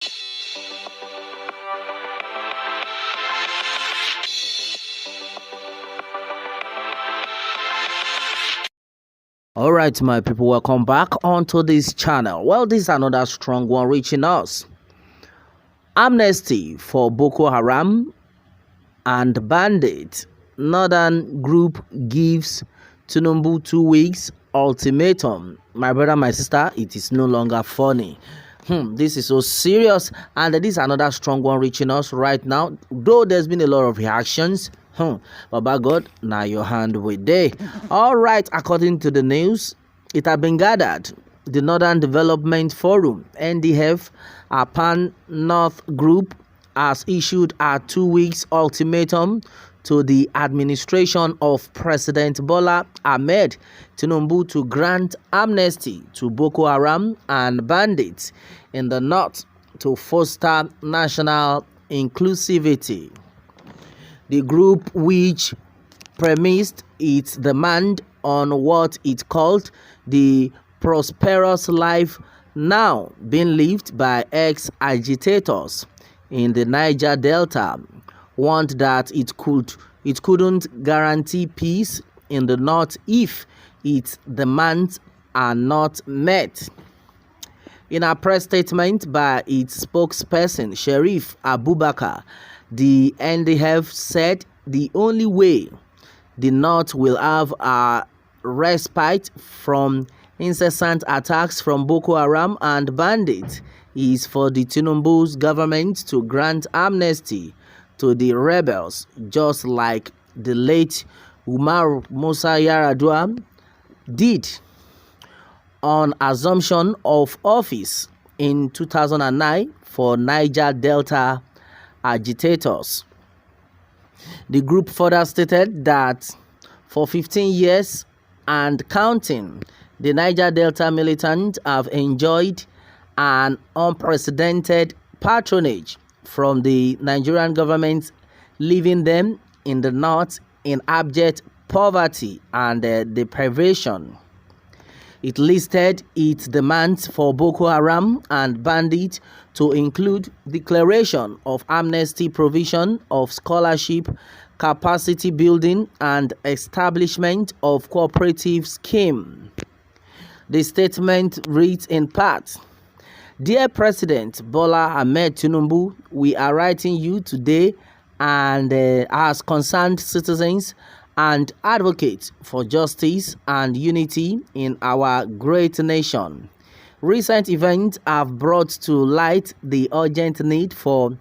All right, my people, welcome back onto this channel. Well, this is another strong one reaching us. Amnesty for Boko Haram and bandits. Northern group gives Tinubu 2 weeks ultimatum. My brother, my sister, it is no longer funny. This is so serious, and this is another strong one reaching us right now. Though there's been a lot of reactions, but by God, now your hand with day. All right, according to the news, it has been gathered. The Northern Development Forum, NDF, a pan-North group, has issued a 2 weeks ultimatum to the administration of President Bola Ahmed Tinubu to grant amnesty to Boko Haram and bandits in the north to foster national inclusivity. The group, which premised its demand on what it called the prosperous life now being lived by ex-agitators in the Niger Delta, warned that it couldn't guarantee peace in the north if its demands are not met. In a press statement by its spokesperson, Sheriff Abubakar, the NDF said the only way the North will have a respite from incessant attacks from Boko Haram and bandits is for the Tinubu's government to grant amnesty to the rebels, just like the late Umar Musa Yar'Adua did on assumption of office in 2009 for Niger Delta agitators. The group further stated that for 15 years and counting, the Niger Delta militants have enjoyed an unprecedented patronage from the Nigerian government, leaving them in the north in abject poverty and deprivation. It listed its demands for Boko Haram and bandits to include declaration of amnesty, provision of scholarship, capacity building, and establishment of cooperative scheme. The statement reads in part, "Dear President Bola Ahmed Tinubu, we are writing you today and as concerned citizens and advocates for justice and unity in our great nation. Recent events have brought to light the urgent need for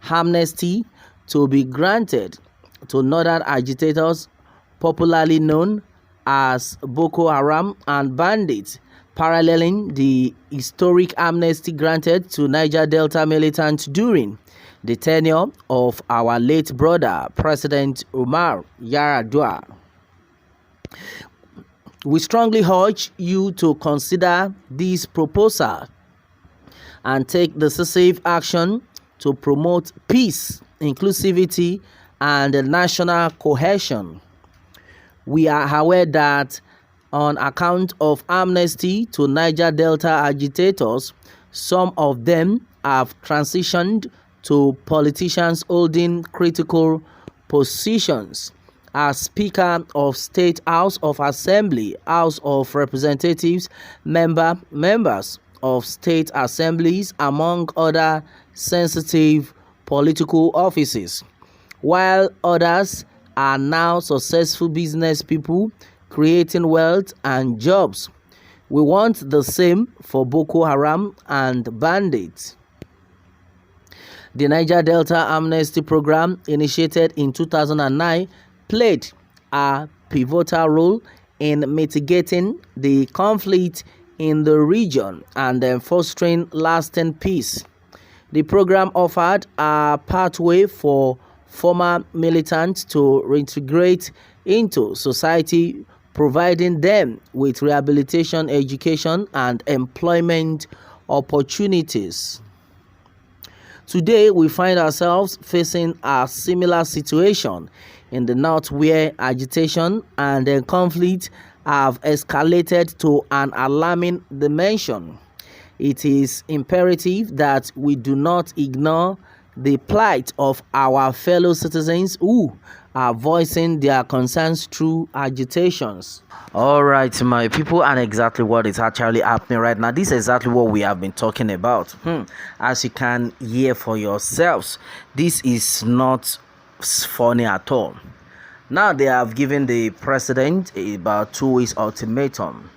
amnesty to be granted to northern agitators popularly known as Boko Haram and bandits, paralleling the historic amnesty granted to Niger Delta militants during the tenure of our late brother, President Umar Yar'Adua. We strongly urge you to consider this proposal and take decisive action to promote peace, inclusivity, and national cohesion. We are aware that on account of amnesty to Niger Delta agitators, some of them have transitioned to politicians holding critical positions as Speaker of State House of Assembly, House of Representatives, members of state assemblies, among other sensitive political offices, while others are now successful business people creating wealth and jobs. We want the same for Boko Haram and bandits. The Niger Delta Amnesty Program, initiated in 2009, played a pivotal role in mitigating the conflict in the region and fostering lasting peace. The program offered a pathway for former militants to reintegrate into society, providing them with rehabilitation, education, and employment opportunities. Today, we find ourselves facing a similar situation in the north, where agitation and conflict have escalated to an alarming dimension. It is imperative that we do not ignore the plight of our fellow citizens who are voicing their concerns through agitations. All right, my people, and exactly what is actually happening right now. This is exactly what we have been talking about. As you can hear for yourselves, this is not funny at all. Now they have given the president about 2 weeks ultimatum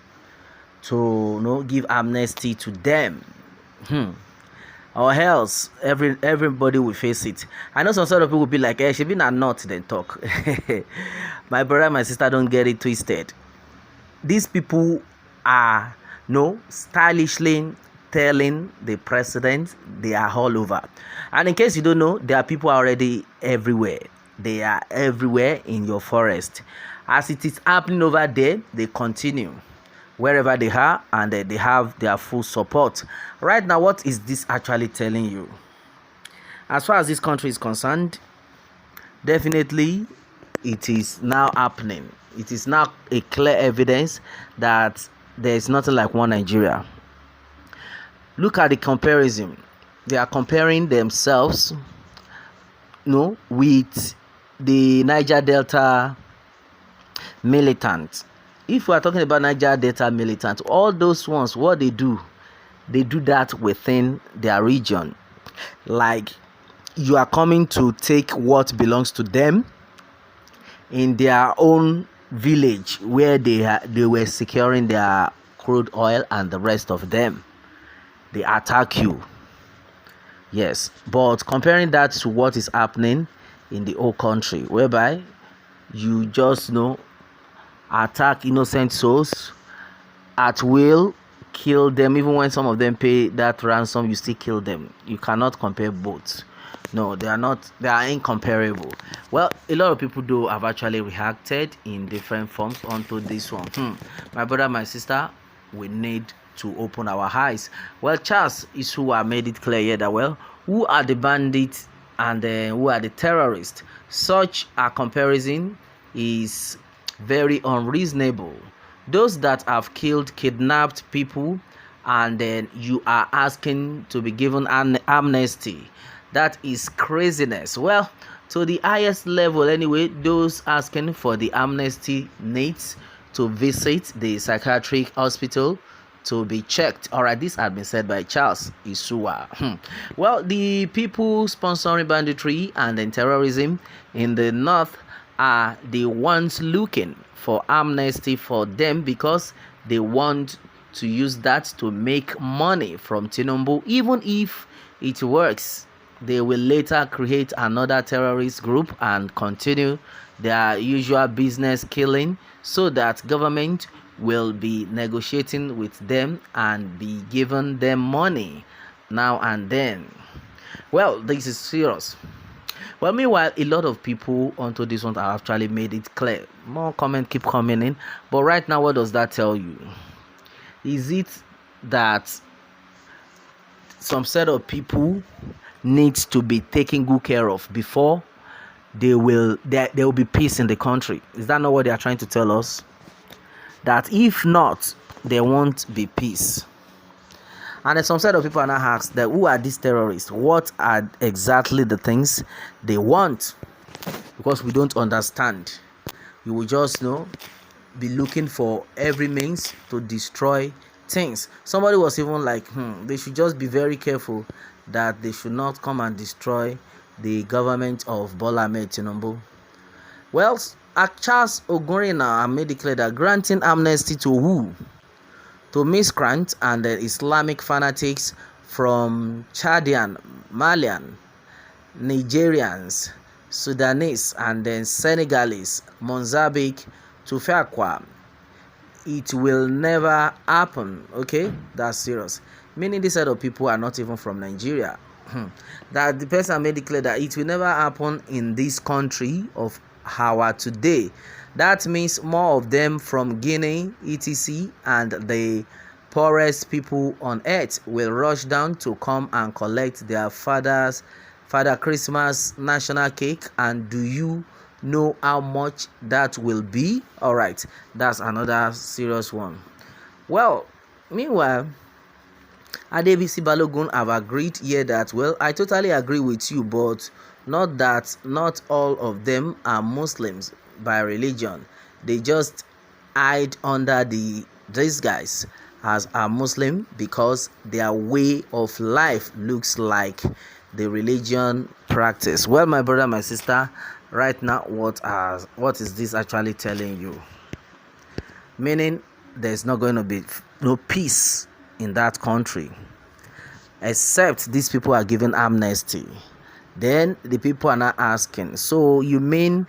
to give amnesty to them. Or else everybody will face it. I know some sort of people will be like, she been a not then talk. My brother and my sister, don't get it twisted. These people are stylishly telling the president they are all over. And in case you don't know, there are people already everywhere. They are everywhere in your forest. As it is happening over there, they continue wherever they are, and they have their full support. Right now, what is this actually telling you? As far as this country is concerned, definitely it is now happening. It is now a clear evidence that there is nothing like one Nigeria. Look at the comparison. They are comparing themselves with the Niger Delta militants. If we are talking about Niger Delta militants, all those ones, what they do that within their region. Like, you are coming to take what belongs to them in their own village where they were securing their crude oil and the rest of them. They attack you. Yes, but comparing that to what is happening in the whole country, whereby you just attack innocent souls at will, kill them. Even when some of them pay that ransom, you still kill them. You cannot compare both. No, they are incomparable. Well, a lot of people though have actually reacted in different forms onto this one. My brother, my sister, we need to open our eyes. Well, Charles is who I made it clear here that who are the bandits and who are the terrorists? Such a comparison is very unreasonable. Those that have kidnapped people, and then you are asking to be given an amnesty, that is craziness. Well, to the highest level anyway, those asking for the amnesty needs to visit the psychiatric hospital to be checked. All right, this had been said by Charles Isua. Well, the people sponsoring banditry and then terrorism in the north are the ones looking for amnesty for them because they want to use that to make money from Tinubu. Even if it works, they will later create another terrorist group and continue their usual business killing, so that government will be negotiating with them and be giving them money now and then. Well, this is serious. Well, meanwhile, a lot of people onto this one have actually made it clear. More comment keep coming in. But right now, what does that tell you? Is it that some set of people needs to be taken good care of before there will be peace in the country? Is that not what they are trying to tell us? That if not, there won't be peace. And then some set of people are now asked that who are these terrorists? What are exactly the things they want? Because we don't understand. You will just be looking for every means to destroy things. Somebody was even like, they should just be very careful that they should not come and destroy the government of Bola Ahmed Tinubu. Well, Charles Ogurina made it clear that granting amnesty to who? To miscreants and the Islamic fanatics from Chadian, Malian, Nigerians, Sudanese, and then Senegalese, Mozambique to Fakwa. It will never happen. Okay, that's serious. Meaning this set of people are not even from Nigeria. That the person made it clear that it will never happen in this country of our today. That means more of them from Guinea, etc., and the poorest people on earth will rush down to come and collect their Father Christmas national cake. And do you know how much that will be? All right, that's another serious one. Well, meanwhile, Adebisi Balogun have agreed here that, well, I totally agree with you, but not all of them are Muslims by religion. They just hide under these guys as a Muslim because their way of life looks like the religion practice. Well, my brother, my sister, right now, what is this actually telling you? Meaning there's not going to be no peace in that country except these people are given amnesty. Then the people are not asking, so you mean,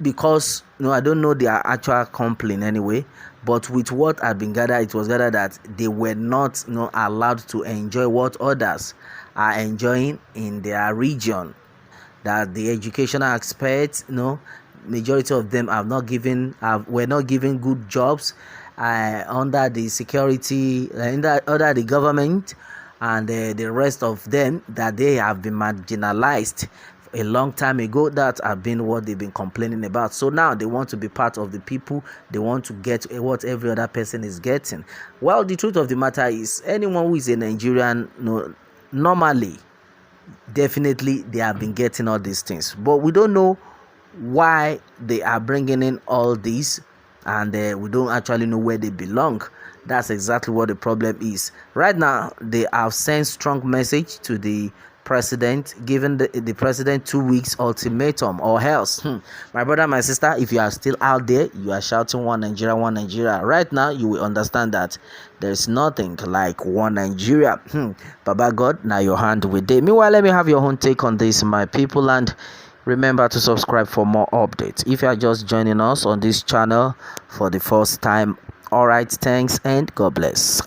because I don't know their actual complaint anyway, but with what had been gathered, it was gathered that they were not allowed to enjoy what others are enjoying in their region, that the educational aspects, majority of them were not given good jobs under the security, under the government, and the rest of them, that they have been marginalized a long time ago. That have been what they've been complaining about. So now they want to be part of the people. They want to get what every other person is getting. Well, the truth of the matter is, anyone who is a Nigerian, normally, definitely they have been getting all these things, but we don't know why they are bringing in all these, and we don't actually know where they belong. That's exactly what the problem is. Right now, they have sent strong message to the president, giving the president 2 weeks ultimatum or else. My brother, my sister, if you are still out there, you are shouting one Nigeria, one Nigeria. Right now, you will understand that there is nothing like one Nigeria. Baba God, now your hand with it. Meanwhile, let me have your own take on this, my people, and remember to subscribe for more updates if you are just joining us on this channel for the first time. All right, thanks and God bless.